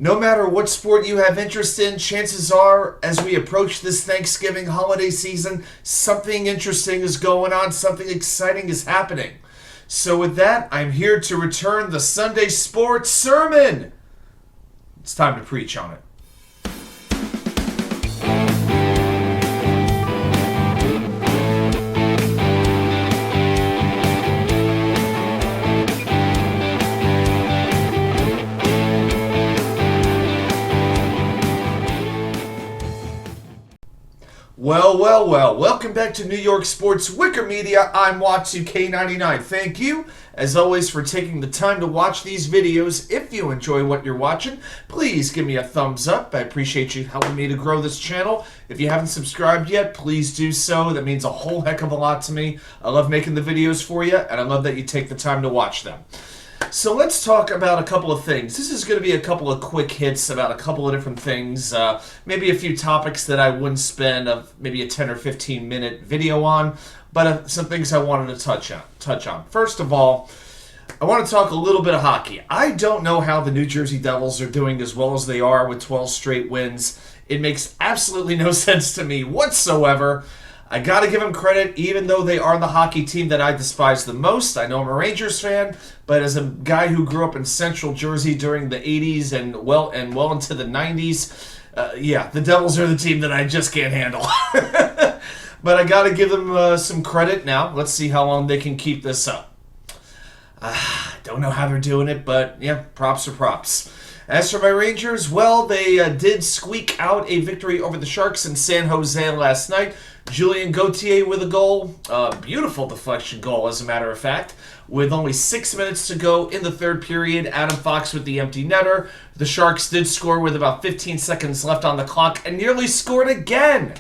No matter what sport you have interest in, chances are, as we approach this Thanksgiving holiday season, something interesting is going on, something exciting is happening. So with that, I'm here to return the Sunday sports sermon. It's time to preach on it. Well. Welcome back to New York Sports WickerMedia. I'm Watsu-K99. Thank you, as always, for taking the time to watch these videos. If you enjoy what you're watching, please give me a thumbs up. I appreciate you helping me to grow this channel. If you haven't subscribed yet, please do so. That means a whole heck of a lot to me. I love making the videos for you, and I love that you take the time to watch them. So let's talk about a couple of things. This is going to be a couple of quick hits about a couple of different things. Maybe a few topics that I wouldn't spend maybe a 10 or 15 minute video on, but some things I wanted to touch on. First of all, I want to talk a little bit of hockey. I don't know how the New Jersey Devils are doing as well as they are with 12 straight wins. It makes absolutely no sense to me whatsoever. I got to give them credit, even though they are the hockey team that I despise the most. I know I'm a Rangers fan, but as a guy who grew up in Central Jersey during the 80s and well into the 90s, the Devils are the team that I just can't handle. But I got to give them some credit now. Let's see how long they can keep this up. Don't know how they're doing it, but yeah, props are props. As for my Rangers, well, they did squeak out a victory over the Sharks in San Jose last night. Julien Gauthier with a goal. Beautiful deflection goal, as a matter of fact. With only 6 minutes to go in the third period, Adam Fox with the empty netter. The Sharks did score with about 15 seconds left on the clock and nearly scored again.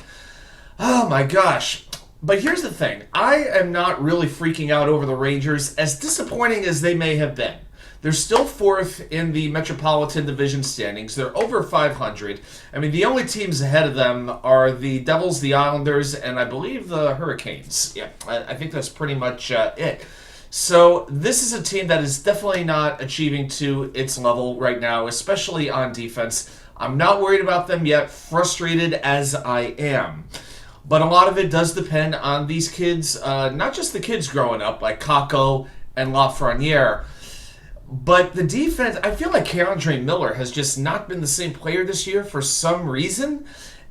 Oh my gosh. But here's the thing. I am not really freaking out over the Rangers, as disappointing as they may have been. They're still fourth in the Metropolitan Division standings. They're over 500. I mean, the only teams ahead of them are the Devils, the Islanders, and I believe the Hurricanes. Yeah, I think that's pretty much it. So this is a team that is definitely not achieving to its level right now, especially on defense. I'm not worried about them yet, frustrated as I am. But a lot of it does depend on these kids, not just the kids growing up, like Kakko and Lafreniere. But the defense, I feel like Keandre Miller has just not been the same player this year for some reason.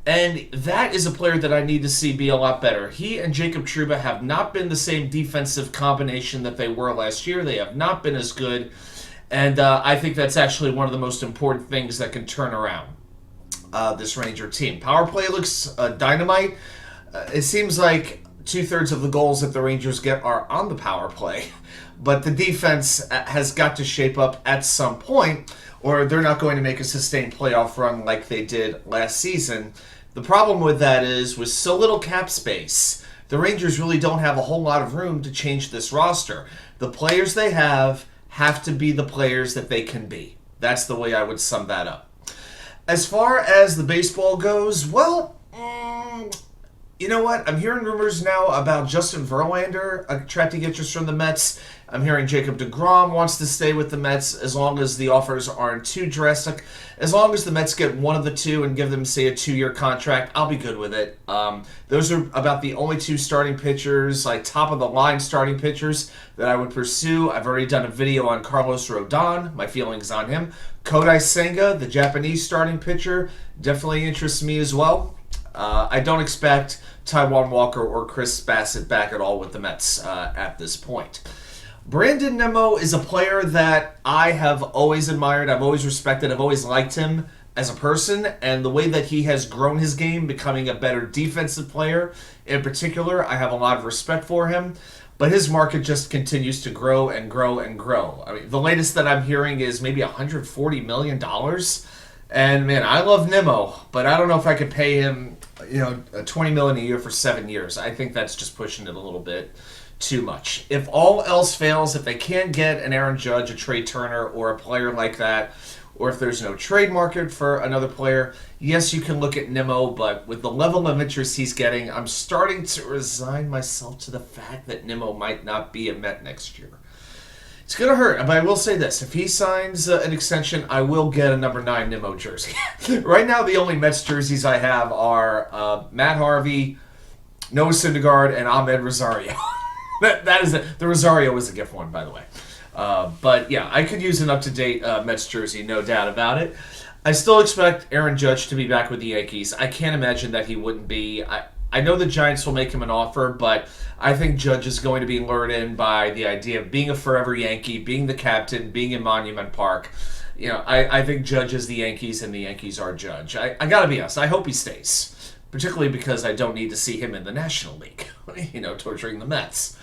And that is a player that I need to see be a lot better. He and Jacob Trouba have not been the same defensive combination that they were last year. They have not been as good. And I think that's actually one of the most important things that can turn around this Ranger team. Power play looks dynamite. It seems like 2/3 of the goals that the Rangers get are on the power play. But the defense has got to shape up at some point, or they're not going to make a sustained playoff run like they did last season. The problem with that is, with so little cap space, the Rangers really don't have a whole lot of room to change this roster. The players they have to be the players that they can be. That's the way I would sum that up. As far as the baseball goes, well, you know what? I'm hearing rumors now about Justin Verlander attracting interest from the Mets. I'm hearing Jacob deGrom wants to stay with the Mets as long as the offers aren't too drastic. As long as the Mets get one of the two and give them, say, a 2-year contract, I'll be good with it. Those are about the only two starting pitchers, like top-of-the-line starting pitchers, that I would pursue. I've already done a video on Carlos Rodon, my feelings on him. Kodai Senga, the Japanese starting pitcher, definitely interests me as well. I don't expect Taijuan Walker or Chris Bassett back at all with the Mets at this point. Brandonnimmo is a player that I have always admired, I've always respected, I've always liked him as a person, and the way that he has grown his game, becoming a better defensive player in particular, I have a lot of respect for him. But his market just continues to grow and grow and grow. I mean, the latest that I'm hearing is maybe $140 million. And man, I love Nimmo, but I don't know if I could pay him, $20 million a year for 7 years. I think that's just pushing it a little bit too much. If all else fails, if they can't get an Aaron Judge, a Trey Turner, or a player like that, or if there's no trade market for another player, yes, you can look at Nimmo, but with the level of interest he's getting, I'm starting to resign myself to the fact that Nimmo might not be a Met next year. It's going to hurt, but I will say this. If he signs an extension, I will get a number 9 Nimmo jersey. Right now, the only Mets jerseys I have are Matt Harvey, Noah Syndergaard, and Ahmed Rosario. that is it. The Rosario was a gift one, by the way. But yeah, I could use an up-to-date Mets jersey, no doubt about it. I still expect Aaron Judge to be back with the Yankees. I can't imagine that he wouldn't be. I know the Giants will make him an offer, but I think Judge is going to be lured in by the idea of being a forever Yankee, being the captain, being in Monument Park. I think Judge is the Yankees and the Yankees are Judge. I got to be honest. I hope he stays, particularly because I don't need to see him in the National League, torturing the Mets.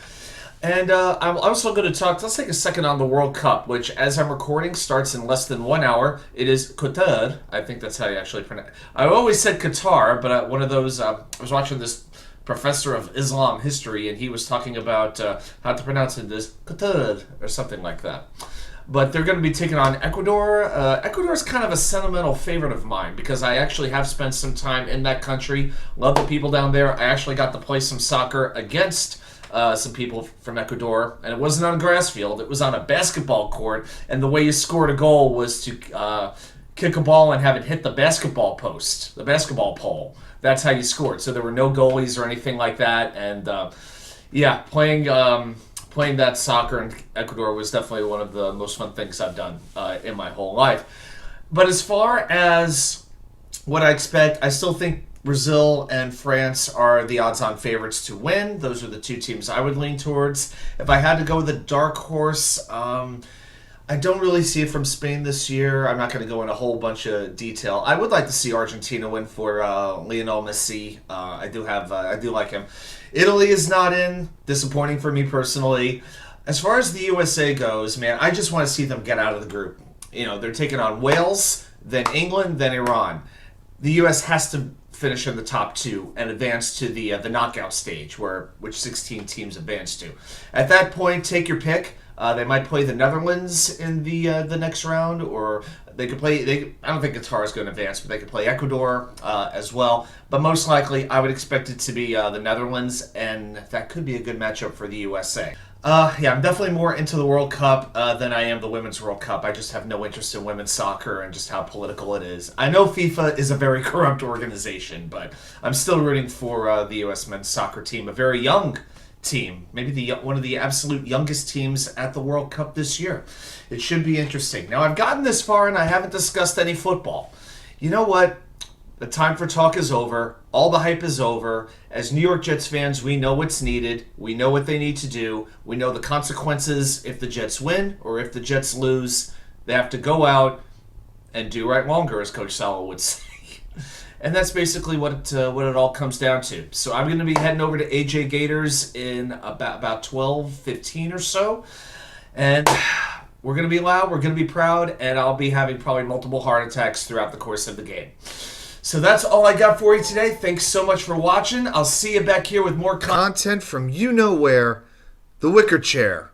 And I'm also going to talk, let's take a second on the World Cup, which, as I'm recording, starts in less than 1 hour. It is Qatar. I think that's how you actually pronounce it. I always said Qatar, but one of those, I was watching this professor of Islam history, and he was talking about how to pronounce it as Qatar, or something like that. But they're going to be taking on Ecuador. Ecuador is kind of a sentimental favorite of mine because I actually have spent some time in that country. Love the people down there. I actually got to play some soccer against some people from Ecuador, and it wasn't on a grass field. It was on a basketball court, and the way you scored a goal was to kick a ball and have it hit the basketball post, the basketball pole. That's how you scored. So there were no goalies or anything like that, and playing that soccer in Ecuador was definitely one of the most fun things I've done in my whole life. But as far as what I expect, I still think Brazil and France are the odds-on favorites to win. Those are the two teams I would lean towards. If I had to go with a dark horse, I don't really see it from Spain this year. I'm not going to go in a whole bunch of detail. I would like to see Argentina win for Lionel Messi. I do like him. Italy is not in. Disappointing for me personally. As far as the USA goes, man, I just want to see them get out of the group. They're taking on Wales, then England, then Iran. The U.S. has to finish in the top 2 and advance to the knockout stage, which 16 teams advance to. At that point, take your pick. They might play the Netherlands in the next round, or they could play. I don't think Qatar is going to advance, but they could play Ecuador as well. But most likely, I would expect it to be the Netherlands, and that could be a good matchup for the USA. I'm definitely more into the World Cup than I am the Women's World Cup. I just have no interest in women's soccer and just how political it is. I know FIFA is a very corrupt organization, but I'm still rooting for the U.S. men's soccer team, a very young team, maybe one of the absolute youngest teams at the World Cup this year. It should be interesting. Now, I've gotten this far and I haven't discussed any football. You know what? The time for talk is over. All the hype is over. As New York Jets fans, we know what's needed. We know what they need to do. We know the consequences if the Jets win or if the Jets lose. They have to go out and do right longer, as Coach Salo would say. And that's basically what it all comes down to. So I'm going to be heading over to AJ Gators in about 12:15 or so. And we're going to be loud, we're going to be proud, and I'll be having probably multiple heart attacks throughout the course of the game. So that's all I got for you today. Thanks so much for watching. I'll see you back here with more content from you know where, the Wicker Chair.